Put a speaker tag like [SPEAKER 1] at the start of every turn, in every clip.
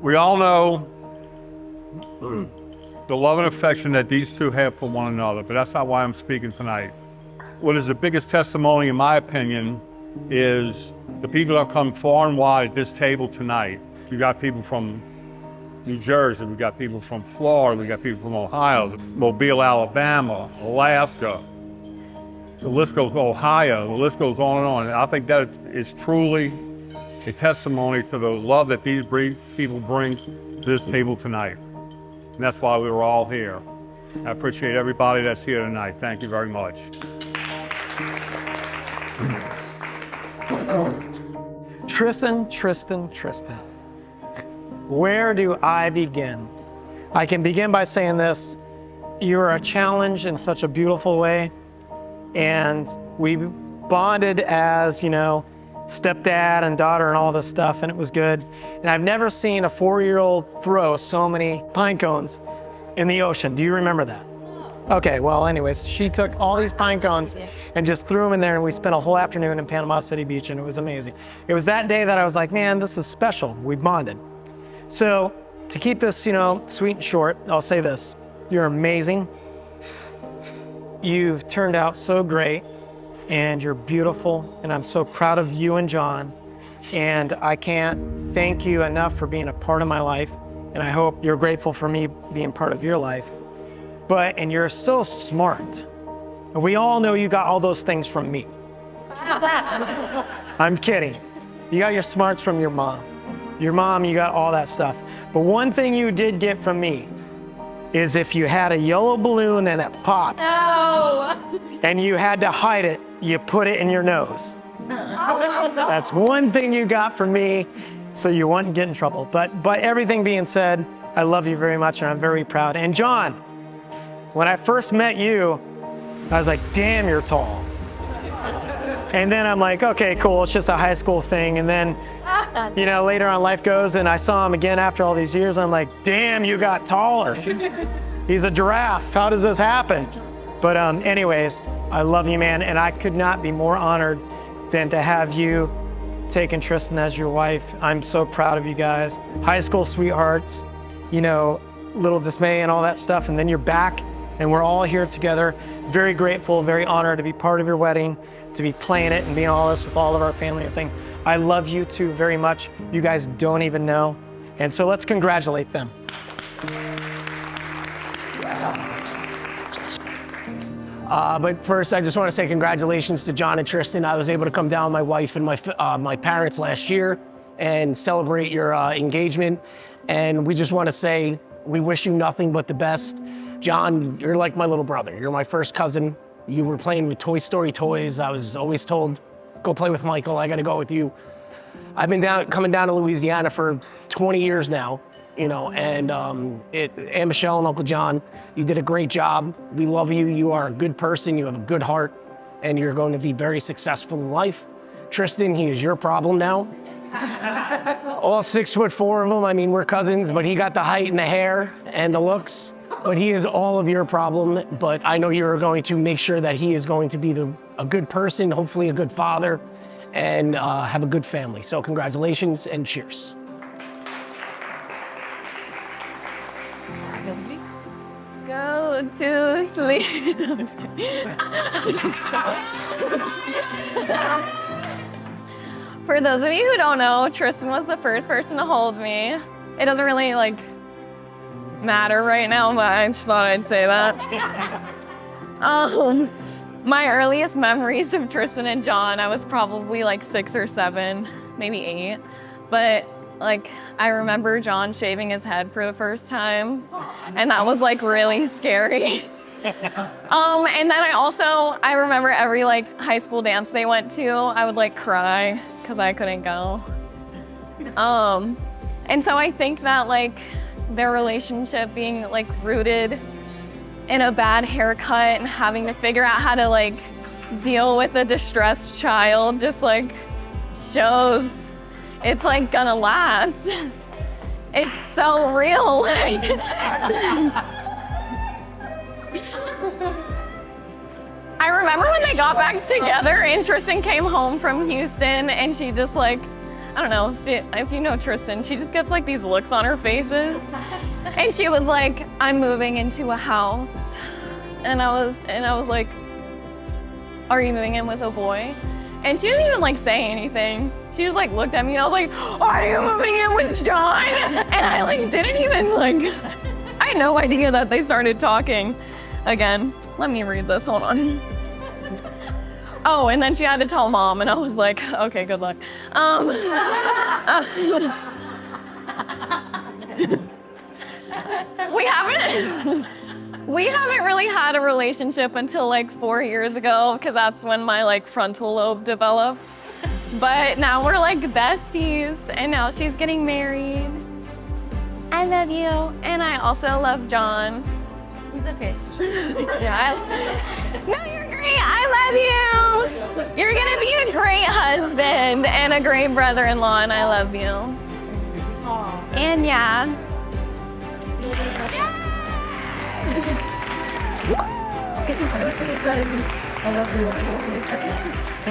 [SPEAKER 1] We all know the love and affection that these two have for one another, but that's not why I'm speaking tonight. What is the biggest testimony, in my opinion, is the people that come far and wide at this table tonight. We got people from New Jersey, we got people from Florida, we got people from Ohio, Mobile, Alabama, Alaska. The list goes, Ohio, the list goes on and on. And I think that is truly a testimony to the love that these people bring to this table tonight. And that's why we were all here. I appreciate everybody that's here tonight. Thank you very much.
[SPEAKER 2] Tristan. Where do I begin? I can begin by saying this. You are a challenge in such a beautiful way. And we bonded as, stepdad and daughter and all this stuff, and it was good. And I've never seen a 4-year-old throw so many pine cones in the ocean. Do you remember that? Okay, well, anyways, she took all these pine cones and just threw them in there, and we spent a whole afternoon in Panama City Beach, and it was amazing. It was that day that I was like, man, this is special. We bonded. So to keep this, sweet and short, I'll say this. You're amazing. You've turned out so great, and you're beautiful, and I'm so proud of you and John. And I can't thank you enough for being a part of my life, and I hope you're grateful for me being part of your life. And you're so smart. And we all know you got all those things from me. I'm kidding. You got your smarts from your mom. Your mom, you got all that stuff. But one thing you did get from me is if you had a yellow balloon and it popped, and you had to hide it, you put it in your nose. That's one thing you got from me, so you wouldn't get in trouble. But everything being said, I love you very much, and I'm very proud. And John, when I first met you, I was like, damn, you're tall. And then I'm like, okay, cool, it's just a high school thing. And then, later on life goes, and I saw him again after all these years. I'm like, damn, you got taller. He's a giraffe. How does this happen? But anyways, I love you, man. And I could not be more honored than to have you taking Tristan as your wife. I'm so proud of you guys. High school sweethearts, little dismay and all that stuff. And then you're back, and we're all here together. Very grateful, very honored to be part of your wedding, to be playing it and being all this with all of our family and thing. I love you two very much. You guys don't even know. And so let's congratulate them. But first, I just want to say congratulations to John and Tristan. I was able to come down with my wife and my parents last year and celebrate your engagement. And we just want to say we wish you nothing but the best. John, you're like my little brother. You're my first cousin. You were playing with Toy Story toys. I was always told, go play with Michael. I got to go with you. I've been coming down to Louisiana for 20 years now, and Aunt Michelle and Uncle John, you did a great job. We love you. You are a good person. You have a good heart, and you're going to be very successful in life. Tristan, he is your problem now. All 6'4" of them. I mean, we're cousins, but he got the height and the hair and the looks. But he is all of your problem. But I know you're going to make sure that he is going to be a good person, hopefully a good father, and have a good family. So congratulations and cheers.
[SPEAKER 3] Go to sleep. For those of you who don't know, Tristan was the first person to hold me. It doesn't really matter right now, but I just thought I'd say that. My earliest memories of Tristan and John, I was probably 6 or 7, maybe 8. But I remember John shaving his head for the first time, and that was really scary. And then I remember every high school dance they went to, I would cry because I couldn't go. And so I think that their relationship being rooted in a bad haircut and having to figure out how to deal with a distressed child just shows it's gonna last. It's so real. I remember when they got back together and Tristan came home from Houston and she just I don't know, if you know Tristan, she just gets like these looks on her faces. And she was like, I'm moving into a house. And I was like, are you moving in with a boy? And she didn't even like say anything. She just like looked at me and I was like, are you moving in with John? And I like didn't even like, I had no idea that they started talking again. Let me read this, hold on. Oh, and then she had to tell mom and I was like, okay, good luck. We haven't really had a relationship until like 4 years ago because that's when my like frontal lobe developed. But now we're like besties and now she's getting married. I love you. And I also love John. He's okay. Yeah. No, you're great. I love you. You're gonna be a great husband and a great brother-in-law and I love you. Aww. And yeah.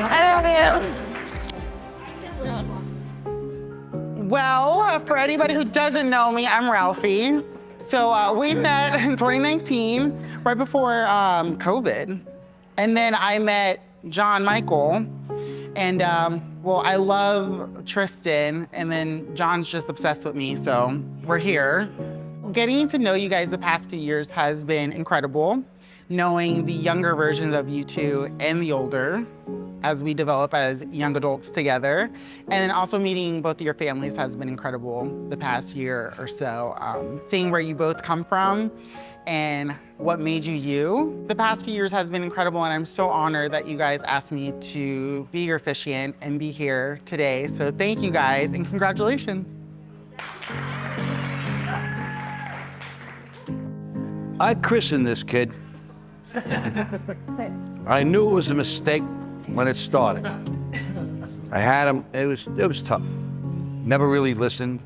[SPEAKER 3] I love you.
[SPEAKER 4] Well, for anybody who doesn't know me, I'm Ralphie. So we met in 2019, right before COVID. And then I met John Michael. And well, I love Tristan, and then John's just obsessed with me, so we're here. Getting to know you guys the past few years has been incredible. Knowing the younger versions of you two and the older as we develop as young adults together. And then also meeting both of your families has been incredible the past year or so. Seeing where you both come from and what made you you the past few years has been incredible. And I'm so honored that you guys asked me to be your officiant and be here today. So thank you guys and congratulations.
[SPEAKER 5] I christened this kid. I knew it was a mistake when it started. I had him, it was tough. Never really listened.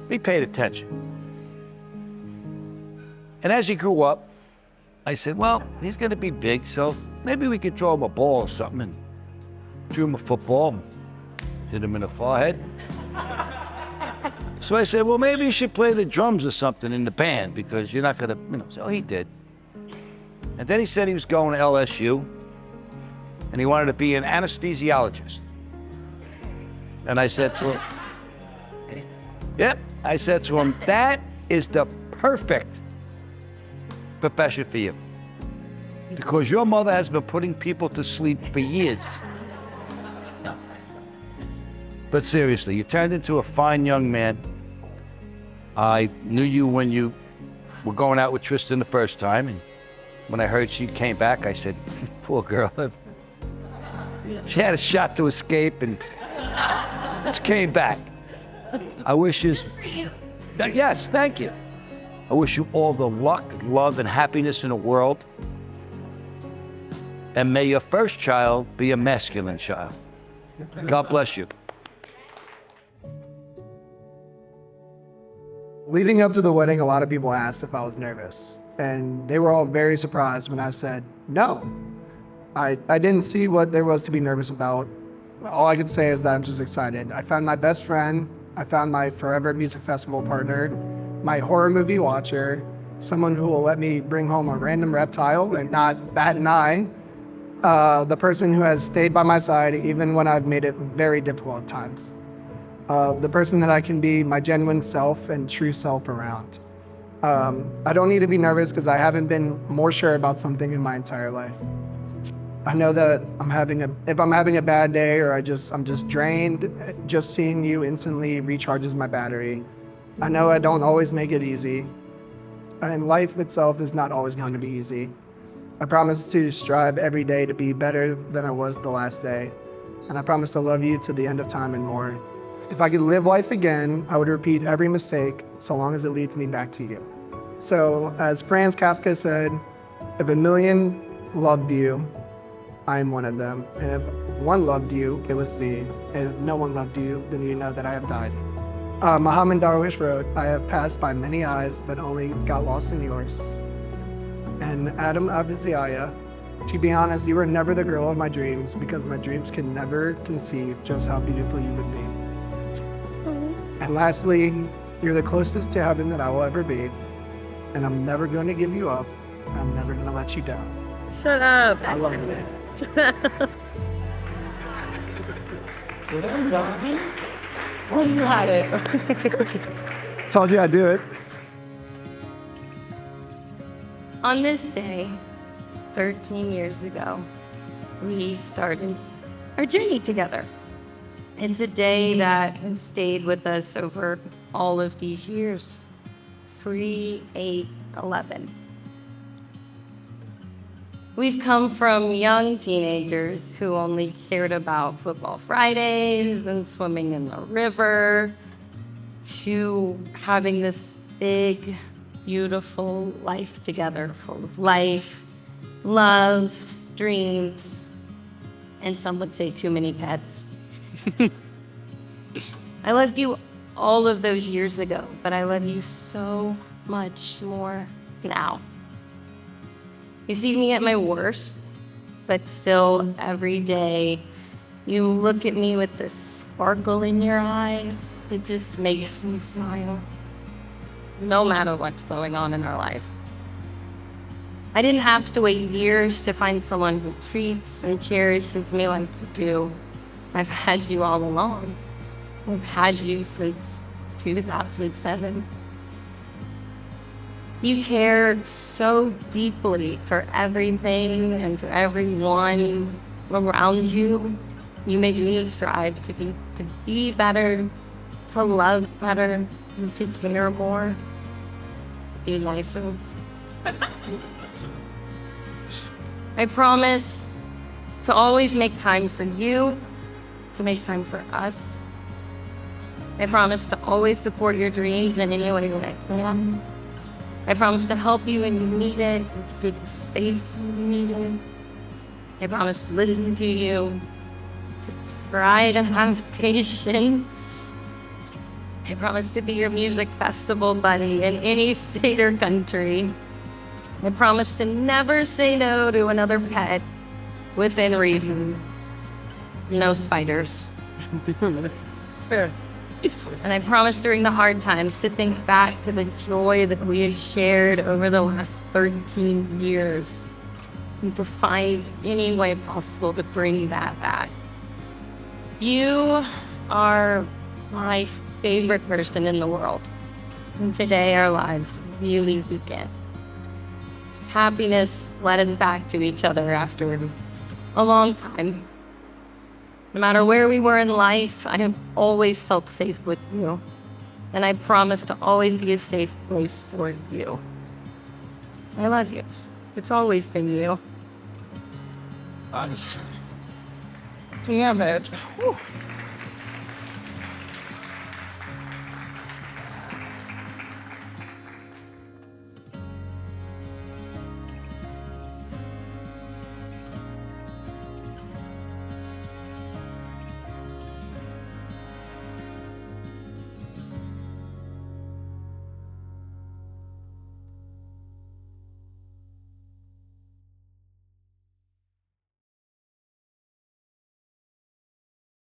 [SPEAKER 5] He paid attention. And as he grew up, I said, well, he's gonna be big, so maybe we could throw him a ball or something and threw him a football, hit him in the forehead. So I said, well, maybe you should play the drums or something in the band because you're not gonna, so he did. And then he said he was going to LSU and he wanted to be an anesthesiologist. And I said to him, yep, I said to him, that is the perfect profession for you because your mother has been putting people to sleep for years. But seriously, you turned into a fine young man. I knew you when you were going out with Tristan the first time, and when I heard she came back, I said, poor girl. She had a shot to escape, and she came back. I wish you... Yes, thank you. I wish you all the luck, love, and happiness in the world. And may your first child be a masculine child. God bless you.
[SPEAKER 6] Leading up to the wedding, a lot of people asked if I was nervous, and they were all very surprised when I said no. I didn't see what there was to be nervous about. All I could say is that I'm just excited. I found my best friend, I found my forever music festival partner, my horror movie watcher, someone who will let me bring home a random reptile and not bat an eye, the person who has stayed by my side even when I've made it very difficult at times. The person that I can be my genuine self and true self around. I don't need to be nervous because I haven't been more sure about something in my entire life. I know that if I'm having a bad day or I'm just drained, just seeing you instantly recharges my battery. I know I don't always make it easy, and life itself is not always going to be easy. I promise to strive every day to be better than I was the last day, and I promise to love you to the end of time and more. If I could live life again, I would repeat every mistake so long as it leads me back to you. So, as Franz Kafka said, if a million loved you, I am one of them. And if one loved you, it was thee. And if no one loved you, then you know that I have died. Muhammad Darwish wrote, I have passed by many eyes that only got lost in yours. And Adam Abiziaya To be honest, you were never the girl of my dreams because my dreams can never conceive just how beautiful you would be. And lastly, you're the closest to heaven that I will ever be. And I'm never going to give you up. I'm never going to let you down.
[SPEAKER 3] Shut up.
[SPEAKER 6] I love you.
[SPEAKER 4] Well, you had it.
[SPEAKER 6] Told you I'd do it.
[SPEAKER 7] On this day, 13 years ago, we started our journey together. It's a day that has stayed with us over all of these years. 3/8/11. We've come from young teenagers who only cared about football Fridays and swimming in the river to having this big, beautiful life together, full of life, love, dreams, and some would say too many pets. I loved you all of those years ago, but I love you so much more now. You see me at my worst, but still every day you look at me with this sparkle in your eye. It just makes me smile, no matter what's going on in our life. I didn't have to wait years to find someone who treats and cherishes me like you do. I've had you all along. I've had you since 2007. You care so deeply for everything and for everyone around you. You make me strive to be better, to love better, and to care more, to be nicer. I promise to always make time for you, to make time for us. I promise to always support your dreams in any way that I can. I promise to help you when you need it, and to take the space when you need it. I promise to listen to you, to try to have patience. I promise to be your music festival buddy in any state or country. I promise to never say no to another pet within reason. No spiders. And I promise during the hard times to think back to the joy that we have shared over the last 13 years and to find any way possible to bring that back. You are my favorite person in the world. And today our lives really begin. Happiness led us back to each other after a long time. No matter where we were in life, I have always felt safe with you. And I promise to always be a safe place for you. I love you. It's always been you.
[SPEAKER 4] Damn it. Whew.